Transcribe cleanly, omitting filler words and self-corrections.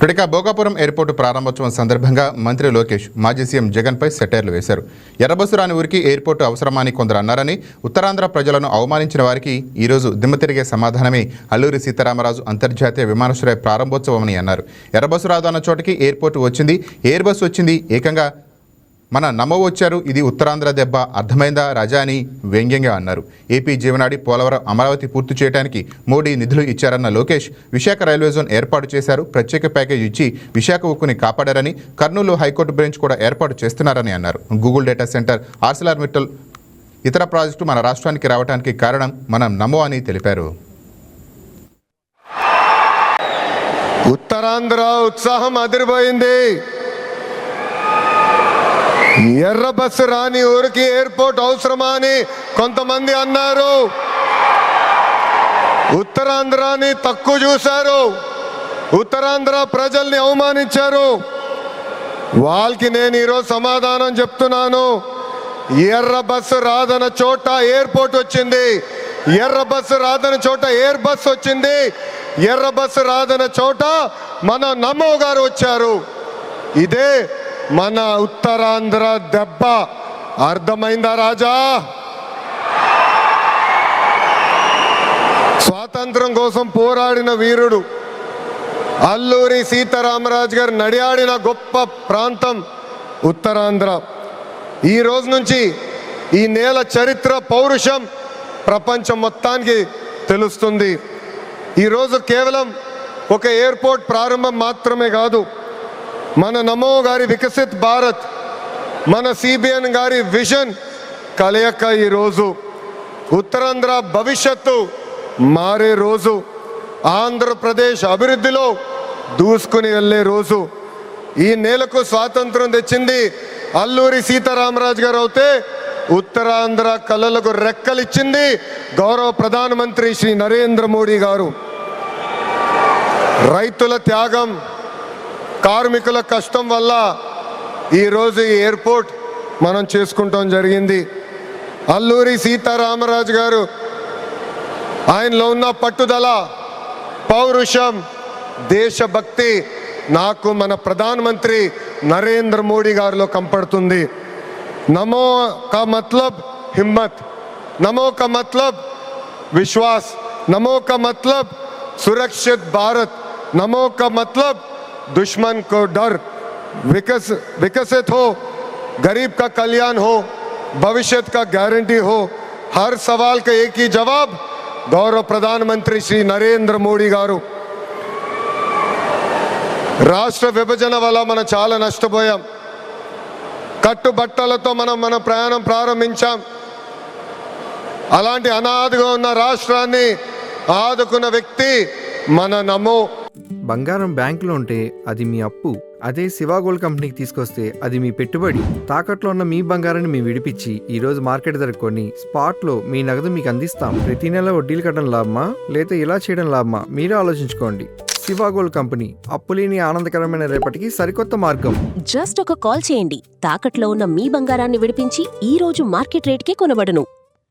ఇక భోగాపురం ఎయిర్పోర్టు ప్రారంభోత్సవం సందర్భంగా మంత్రి లోకేష్ మాజీ సీఎం జగన్పై సెటైర్లు వేశారు. ఎర్రబస్సు రాని ఊరికి ఎయిర్పోర్టు అవసరమని కొందరు అన్నారని, ఉత్తరాంధ్ర ప్రజలను అవమానించిన వారికి ఈరోజు దిమ్మ తిరిగే సమాధానమే అల్లూరి సీతారామరాజు అంతర్జాతీయ విమానాశ్రయ ప్రారంభోత్సవమని అన్నారు. ఎర్రబస్సు రాదు అన్న చోటకి ఎయిర్పోర్టు వచ్చింది, ఎయిర్ బస్సు వచ్చింది, ఏకంగా మన నమో వచ్చారు, ఇది ఉత్తరాంధ్ర దెబ్బ, అర్థమైందా రాజా అని వ్యంగ్యంగా అన్నారు. ఏపీ జీవనాడి పోలవరం అమరావతి పూర్తి చేయడానికి మోడీ నిధులు ఇచ్చారన్న లోకేష్ విశాఖ రైల్వే జోన్ ఏర్పాటు చేశారు, ప్రత్యేక ప్యాకేజ్ ఇచ్చి విశాఖ ఉక్కుని కాపాడారని, కర్నూలు హైకోర్టు బెంచ్ కూడా ఏర్పాటు చేస్తున్నారని అన్నారు. గూగుల్ డేటా సెంటర్, ఆర్సిలార్మిట్టల్ ఇతర ప్రాజెక్టు మన రాష్ట్రానికి రావడానికి కారణం మనం నమో అని తెలిపారు. ఉత్తరాంధ్ర ఉత్సాహం అదిరిపోయింది. ఎర్ర బస్సు రాని ఊరికి ఎయిర్పోర్ట్ అవసరమా అని కొంతమంది అన్నారు. ఉత్తరాంధ్రాని తక్కువ చూశారు, ఉత్తరాంధ్ర ప్రజల్ని అవమానించారు. వాళ్ళకి నేను ఈరోజు సమాధానం చెప్తున్నాను. ఎర్ర బస్సు రాదన్న చోట ఎయిర్పోర్ట్ వచ్చింది, ఎర్ర బస్సు రాదన్న చోట ఎయిర్ బస్ వచ్చింది, ఎర్ర బస్సు రాదన్న చోట మన నమో గారు వచ్చారు. ఇదే మన ఉత్తరాంధ్ర దెబ్బ, అర్థమైందా రాజా? స్వాతంత్రం కోసం పోరాడిన వీరుడు అల్లూరి సీతారామరాజు గారు నడియాడిన గొప్ప ప్రాంతం ఉత్తరాంధ్ర. ఈ రోజు నుంచి ఈ నేల చరిత్ర, పౌరుషం ప్రపంచం మొత్తానికి తెలుస్తుంది. ఈరోజు కేవలం ఒక ఎయిర్పోర్ట్ ప్రారంభం మాత్రమే కాదు, మన నమో గారి వికసిత్ భారత్, మన సిబిఎన్ గారి విజన్ కలయిక ఈరోజు ఉత్తరాంధ్ర భవిష్యత్తు మారే రోజు, ఆంధ్రప్రదేశ్ అభివృద్ధిలో దూసుకుని వెళ్ళే రోజు. ఈ నేలకు స్వాతంత్రం తెచ్చింది అల్లూరి సీతారామరాజు గారు అవుతే, ఉత్తరాంధ్ర కళలకు రెక్కలిచ్చింది గౌరవ ప్రధానమంత్రి శ్రీ నరేంద్ర మోడీ గారు. రైతుల త్యాగం, కార్మికుల కష్టం వల్ల ఈరోజు ఈ ఎయిర్పోర్ట్ మనం చేసుకుంటాం జరిగింది. అల్లూరి సీతారామరాజు గారు ఆయనలో ఉన్న పట్టుదల, పౌరుషం, దేశభక్తి నాకు మన ప్రధానమంత్రి నరేంద్ర మోడీ గారిలో కంపడుతుంది. నమో కా మతలబ్ హిమ్మత్, నమో కా మతలబ్ విశ్వాస్, నమో కా మతలబ్ సురక్షిत भारत, नमो का मतलब दुश्मन को डर, विकसित हो, गरीब का कल्याण हो, भविष्य का गारंटी हो. हर सवाल का एक ही जवाब गौरव प्रधानमंत्री श्री नरेंद्र మోడీ గారు. రాష్ట్ర విభజన వల్ల మనం చాలా నష్టపోయాం. కట్టుబట్టలతో మన ప్రయాణం ప్రారంభించాం. అలాంటి అనాథగా ఉన్న రాష్ట్రాన్ని ఆదుకున్న వ్యక్తి మన నమో. బంగారం బ్యాంకులో ఉంటే అది మీ అప్పు, అదే శివా గోల్డ్ కంపెనీకి తీసుకొస్తే అది మీ పెట్టుబడి. తాకట్లో ఉన్న మీ బంగారాన్ని మేము విడిపించి ఈ రోజు మార్కెట్ ధర కొని స్పాట్లో మీ నగదు మీకు అందిస్తాం. ప్రతి నెల వడ్డీలు కట్టడం లాభమా లేదా ఇలా చేయడం లాభమా మీరే ఆలోచించుకోండి. శివా గోల్డ్ కంపెనీ, అప్పులేని ఆనందకరమైన రేపటికి సరికొత్త మార్గం. జస్ట్ ఒక కాల్ చేయండి, తాకట్లో ఉన్న మీ బంగారాన్ని విడిపించి ఈ రోజు మార్కెట్ రేట్కే కొనబడును.